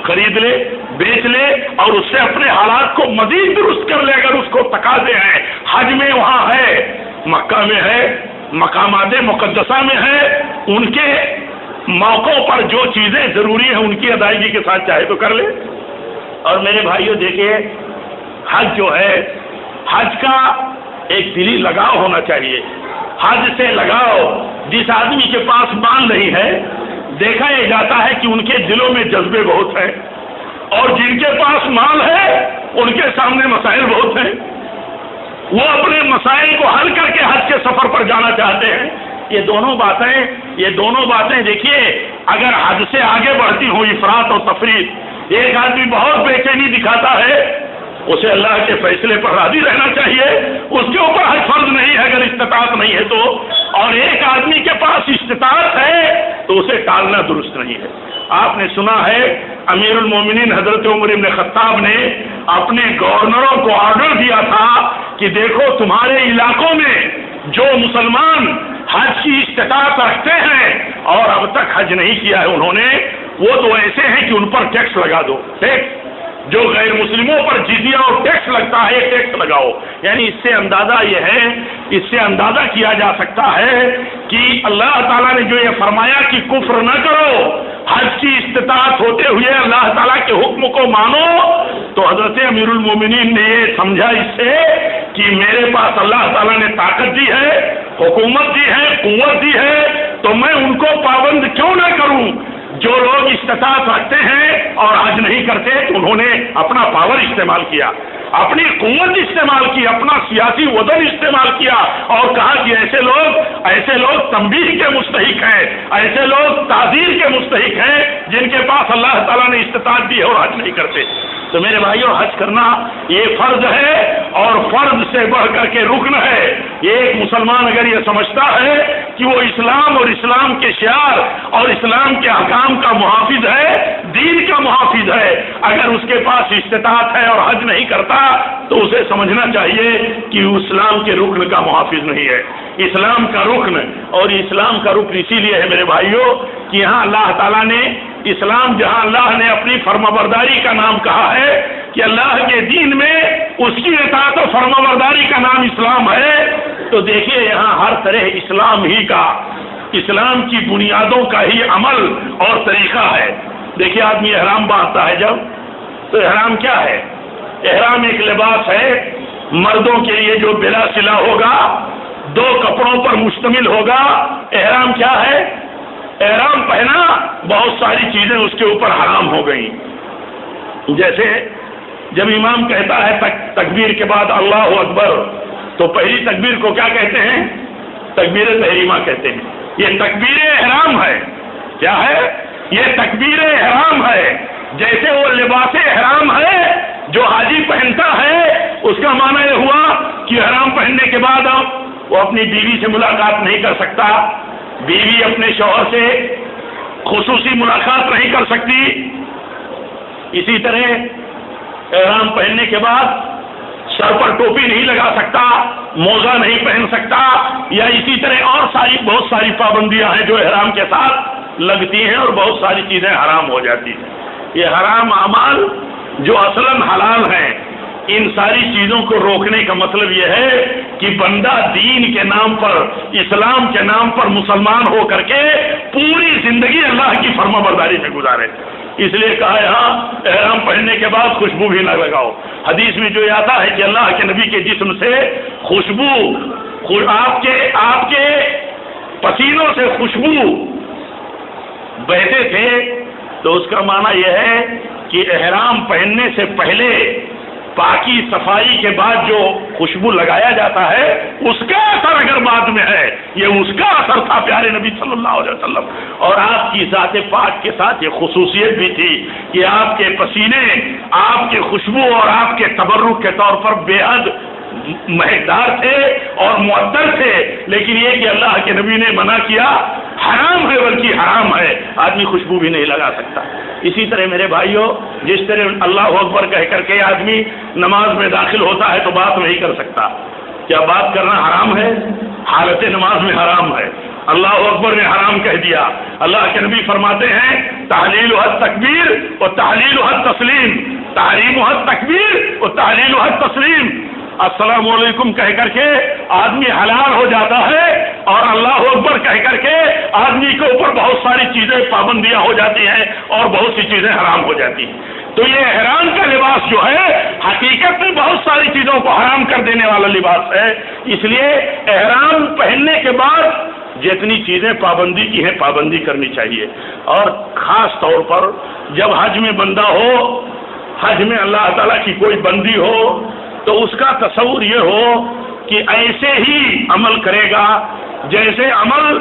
خرید لے، بیچ لے اور اس سے اپنے حالات کو مزید درست کر لے۔ اگر اس کو تقاضے ہیں، حج میں وہاں ہے، مکہ میں ہے، مقامات مقدسہ میں ہے، ان کے موقعوں پر جو چیزیں ضروری ہیں ان کی ادائیگی کے ساتھ چاہے تو کر لے۔ اور میرے بھائیوں دیکھیے، حج جو ہے، حج کا ایک دلی لگاؤ ہونا چاہیے۔ حج سے لگاؤ جس آدمی کے پاس مال نہیں ہے، دیکھا یہ جاتا ہے کہ ان کے دلوں میں جذبے بہت ہیں، اور جن کے پاس مال ہے ان کے سامنے مسائل بہت ہیں، وہ اپنے مسائل کو حل کر کے حج کے سفر پر جانا چاہتے ہیں۔ یہ دونوں باتیں دیکھیے، اگر حد سے آگے بڑھتی ہوں افراط اور تفریط، ایک آدمی بہت بے چینی دکھاتا ہے، اسے اللہ کے فیصلے پر راضی رہنا چاہیے، اس کے اوپر حج فرض نہیں ہے اگر استطاعت نہیں ہے تو، اور ایک آدمی کے پاس استطاعت ہے تو اسے ٹالنا درست نہیں ہے۔ آپ نے سنا ہے امیر المومنین حضرت عمر بن خطاب نے اپنے گورنروں کو آرڈر دیا تھا کہ دیکھو تمہارے علاقوں میں جو مسلمان حج کی استطاعت رکھتے ہیں اور اب تک حج نہیں کیا ہے انہوں نے، وہ تو ایسے ہیں کہ ان پر ٹیکس لگا دو، ٹیکس جو غیر مسلموں پر جزیہ اور ٹیکس لگتا ہے یہ ٹیکس لگاؤ۔ یعنی اس سے اندازہ کیا جا سکتا ہے کہ اللہ تعالیٰ نے جو یہ فرمایا کہ کفر نہ کرو، حج کی استطاعت ہوتے ہوئے اللہ تعالیٰ کے حکم کو مانو، تو حضرت امیر المومنین نے یہ سمجھا اس سے کہ میرے پاس اللہ تعالیٰ نے طاقت دی ہے، حکومت دی ہے، قوت دی ہے، تو میں ان کو پابند کیوں نہ کروں۔ جو لوگ استطاعت رکھتے ہیں اور حج نہیں کرتے تو انہوں نے اپنا پاور استعمال کیا۔ اپنی قوت استعمال کی، اپنا سیاسی وزن استعمال کیا اور کہا کہ ایسے لوگ تنبیہ کے مستحق ہیں، ایسے لوگ تعزیر کے مستحق ہیں جن کے پاس اللہ تعالیٰ نے استطاعت دی ہے اور حج نہیں کرتے۔ تو میرے بھائیوں، حج کرنا یہ فرض ہے اور فرض سے بڑھ کر کے رکن ہے۔ یہ ایک مسلمان اگر یہ سمجھتا ہے کہ وہ اسلام اور اسلام کے شعار اور اسلام کے احکام کا محافظ ہے، دین کا محافظ ہے، اگر اس کے پاس استطاعت ہے اور حج نہیں کرتا تو اسے سمجھنا چاہیے کہ وہ اسلام کے رکن کا محافظ نہیں ہے۔ اسلام کا رکن، اور اسلام کا رکن اسی لیے ہے میرے بھائیوں کہ یہاں اللہ تعالیٰ نے اسلام، جہاں اللہ نے اپنی فرمانبرداری کا نام کہا ہے کہ اللہ کے دین میں اس کی اطاعت و فرمانبرداری کا نام اسلام ہے، تو دیکھیے یہاں ہر طرح اسلام ہی کا، اسلام کی بنیادوں کا ہی عمل اور طریقہ ہے۔ دیکھیے آدمی احرام باندھتا ہے جب، تو احرام کیا ہے؟ احرام ایک لباس ہے مردوں کے لیے جو بلا سلا ہوگا، 2 کپڑوں پر مشتمل ہوگا۔ احرام کیا ہے؟ احرام پہنا بہت ساری چیزیں اس کے اوپر حرام ہو گئیں، جیسے جب امام کہتا ہے تکبیر کے بعد اللہ اکبر، تو پہلی تکبیر کو کیا کہتے ہیں؟ تکبیر تحریمہ کہتے ہیں۔ یہ تکبیر احرام ہے۔ کیا ہے؟ یہ تکبیر احرام ہے۔ جیسے وہ لباس احرام ہے جو حاجی پہنتا ہے، اس کا معنی یہ ہوا کہ احرام پہننے کے بعد وہ اپنی بیوی سے ملاقات نہیں کر سکتا، بیوی اپنے شوہر سے خصوصی ملاقات نہیں کر سکتی۔ اسی طرح احرام پہننے کے بعد سر پر ٹوپی نہیں لگا سکتا، موزہ نہیں پہن سکتا، یا اسی طرح اور بہت ساری پابندیاں ہیں جو احرام کے ساتھ لگتی ہیں، اور بہت ساری چیزیں حرام ہو جاتی ہیں۔ یہ حرام اعمال جو اصلاً حلال ہیں، ان ساری چیزوں کو روکنے کا مطلب یہ ہے کہ بندہ دین کے نام پر، اسلام کے نام پر مسلمان ہو کر کے پوری زندگی اللہ کی فرمانبرداری میں گزارے۔ اس لیے کہا یہاں احرام پہننے کے بعد خوشبو بھی نہ لگاؤ۔ حدیث میں جو آتا ہے کہ اللہ کے نبی کے جسم سے خوشبو، آپ کے پسینوں سے خوشبو بہتے تھے، تو اس کا معنی یہ ہے کہ احرام پہننے سے پہلے پاکی صفائی کے بعد جو خوشبو لگایا جاتا ہے اس کا اثر اگر بعد میں ہے، یہ اس کا اثر تھا پیارے نبی صلی اللہ علیہ وسلم۔ اور آپ کی ذات پاک کے ساتھ یہ خصوصیت بھی تھی کہ آپ کے پسینے آپ کے خوشبو اور آپ کے تبرک کے طور پر بے حد مہکدار تھے اور معطر تھے، لیکن یہ کہ اللہ کے نبی نے منع کیا، حرام ہے، بلکہ حرام ہے، آدمی خوشبو بھی نہیں لگا سکتا۔ اسی طرح میرے بھائیوں، جس طرح اللہ اکبر کہہ کر کے آدمی نماز میں داخل ہوتا ہے تو بات نہیں کر سکتا، کیا بات کرنا حرام ہے؟ حالت نماز میں حرام ہے، اللہ اکبر نے حرام کہہ دیا۔ اللہ کے نبی فرماتے ہیں تحلیل حد تکبیر و تحلیل حد تسلیم، تحریم حد تکبیر و تحلیل حد تسلیم۔ السلام علیکم کہہ کر کے آدمی حلال ہو جاتا ہے، اور اللہ اکبر کہہ کر کے آدمی کے اوپر بہت ساری چیزیں پابندیاں ہو جاتی ہیں اور بہت سی چیزیں حرام ہو جاتی ہیں۔ تو یہ احرام کا لباس جو ہے حقیقت میں بہت ساری چیزوں کو حرام کر دینے والا لباس ہے۔ اس لیے احرام پہننے کے بعد جتنی چیزیں پابندی کی ہیں پابندی کرنی چاہیے، اور خاص طور پر جب حج میں بندہ ہو، حج میں اللہ تعالیٰ کی کوئی بندی ہو، تو اس کا تصور یہ ہو کہ ایسے ہی عمل کرے گا جیسے عمل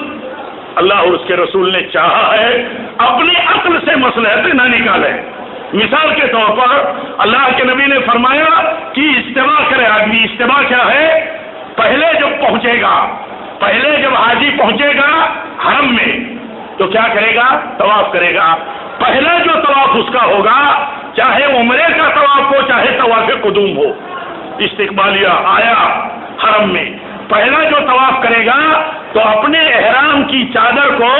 اللہ اور اس کے رسول نے چاہا ہے، اپنی عقل سے مصلحتیں نہ نکالے۔ مثال کے طور پر اللہ کے نبی نے فرمایا کہ اجتماع کرے آدمی۔ اجتماع کیا ہے؟ پہلے جب حاجی پہنچے گا حرم میں تو کیا کرے گا؟ طواف کرے گا۔ پہلا جو طواف اس کا ہوگا، چاہے عمرے کا طواف ہو چاہے طواف قدوم ہو، استقبالیہ آیا حرم میں، پہلا جو طواف کرے گا تو اپنے احرام کی چادر کو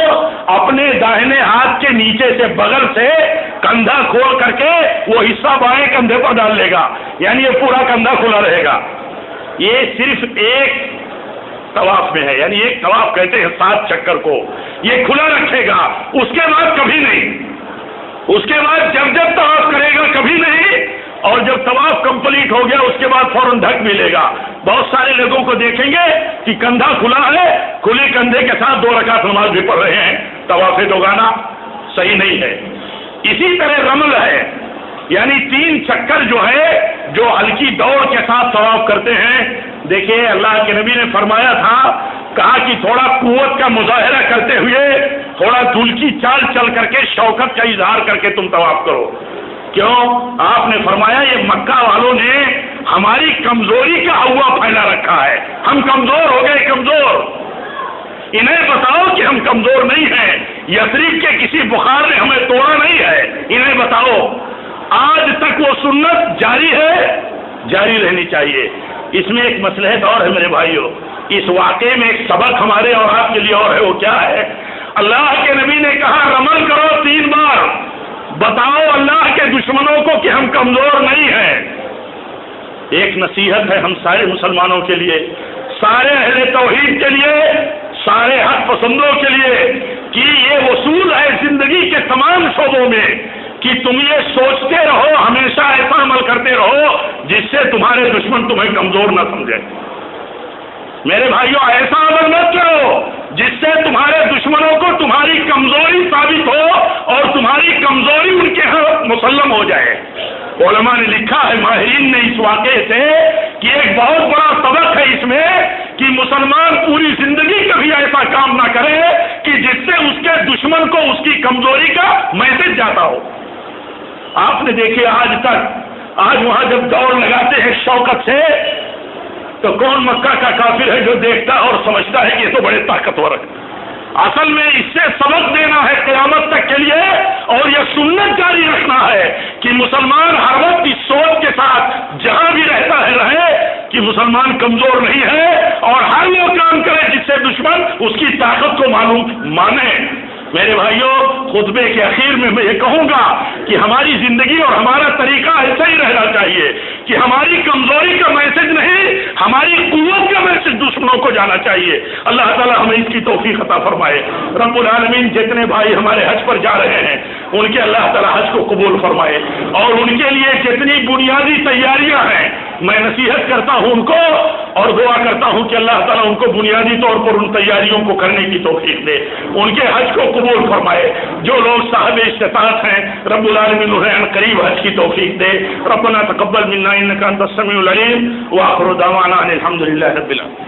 اپنے داہنے ہاتھ کے نیچے سے بغل سے کندھا کھول کر کے وہ حصہ بائیں کندھے پر ڈال لے گا، یعنی یہ پورا کندھا کھلا رہے گا۔ یہ صرف ایک طواف میں ہے، یعنی ایک طواف کہتے ہیں 7 چکر کو، یہ کھلا رکھے گا، اس کے بعد کبھی نہیں، اس کے بعد جب طواف کرے گا کبھی نہیں، اور جب طواف کمپلیٹ ہو گیا اس کے بعد فوراً دھک ملے گا۔ بہت سارے لوگوں کو دیکھیں گے کہ کندھا کھلا ہے، کھلے کندھے کے ساتھ 2 رکعت نماز بھی پڑھ رہے ہیں، طواف دوگانا صحیح نہیں ہے۔ اسی طرح رمل ہے، یعنی 3 چکر جو ہے جو ہلکی دوڑ کے ساتھ طواف کرتے ہیں. دیکھیے اللہ کے نبی نے فرمایا تھا, کہا کہ تھوڑا قوت کا مظاہرہ کرتے ہوئے, تھوڑا دھول کی چال چل کر کے شوکت کا اظہار کر کے تم طواف کرو. کیوں؟ آپ نے فرمایا یہ مکہ والوں نے ہماری کمزوری کا ہوا پھیلا رکھا ہے, ہم کمزور ہو گئے, کمزور. انہیں بتاؤ کہ ہم کمزور نہیں ہیں, یثرب کے کسی بخار نے ہمیں توڑا نہیں ہے. انہیں بتاؤ آج تک وہ سنت جاری ہے, جاری رہنی چاہیے. اس میں ایک مصلحت اور ہے میرے بھائیوں, اس واقعے میں ایک سبق ہمارے اور آپ کے لیے اور ہے. وہ کیا ہے؟ اللہ کے نبی نے کہا رمل کرو 3 بار, بتاؤ اللہ کے دشمنوں کو کہ ہم کمزور نہیں ہیں. ایک نصیحت ہے ہم سارے مسلمانوں کے لیے, سارے اہل توحید کے لیے, سارے حق پسندوں کے لیے, کہ یہ اصول ہے زندگی کے تمام شعبوں میں کہ تم یہ سوچتے رہو, ہمیشہ ایسا عمل کرتے رہو جس سے تمہارے دشمن تمہیں کمزور نہ سمجھے. میرے بھائیوں ایسا عمل مت کرو جس سے تمہارے دشمنوں کو تمہاری کمزوری ثابت ہو اور تمہاری کمزوری ان کے ہاں مسلم ہو جائے. علماء نے لکھا ہے, ماہرین نے اس واقعے سے, کہ ایک بہت بڑا سبق ہے اس میں کہ مسلمان پوری زندگی کبھی ایسا کام نہ کرے کہ جس سے اس کے دشمن کو اس کی کمزوری کا میسج جاتا ہو. آپ نے دیکھے آج تک, آج وہاں جب دوڑ لگاتے ہیں شوکت سے, تو کون مکہ کا کافر ہے جو دیکھتا اور سمجھتا ہے کہ یہ تو بڑے طاقتور ہے. اصل میں اس سے سبق دینا ہے قیامت تک کے لیے, اور یہ سنت جاری رکھنا ہے کہ مسلمان ہر وقت اس سوچ کے ساتھ جہاں بھی رہتا ہے رہے کہ مسلمان کمزور نہیں ہے, اور ہر وہ کام کرے جس سے دشمن اس کی طاقت کو مانے. میرے بھائیوں خطبے کے اخیر میں میں یہ کہوں گا کہ ہماری زندگی اور ہمارا طریقہ ایسا ہی رہنا چاہیے کہ ہماری کمزوری کا میسج نہیں, ہماری قوت کا میسج دشمنوں کو جانا چاہیے. اللہ تعالیٰ ہمیں اس کی توفیق عطا فرمائے. رب العالمین جتنے بھائی ہمارے حج پر جا رہے ہیں ان کے اللہ تعالیٰ حج کو قبول فرمائے, اور ان کے لیے جتنی بنیادی تیاریاں ہیں میں نصیحت کرتا ہوں ان کو, اور دعا کرتا ہوں کہ اللہ تعالیٰ ان کو بنیادی طور پر ان تیاریوں کو کرنے کی توفیق دے, ان کے حج کو قبول فرمائے. جو لوگ صاحب استطاعت ہیں رب العالمین انہیں قریب حج کی توفیق دے. ربنا تقبل منا انک انت السمیع العلیم وآخر دعوانا ان الحمد للہ رب العالمین.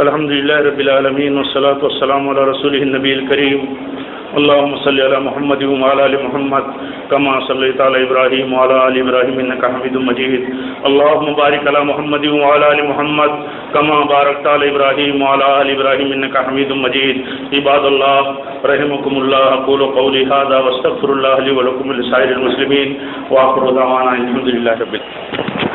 الحمد للہ رب العالمین والصلاة والسلام علی رسولہ النبی الکریم. اللهم صل على محمد وعلى ال محمد كما صليت على ابراهيم وعلى ال ابراهيم انك حميد مجيد. اللهم بارك على محمد وعلى ال محمد كما باركت على ابراهيم وعلى ال ابراهيم انك حميد مجيد. عباد الله رحمكم الله, اقول قولي هذا واستغفر الله لي ولكم ولسائر المسلمين واخر دعوانا الحمد لله رب العالمين.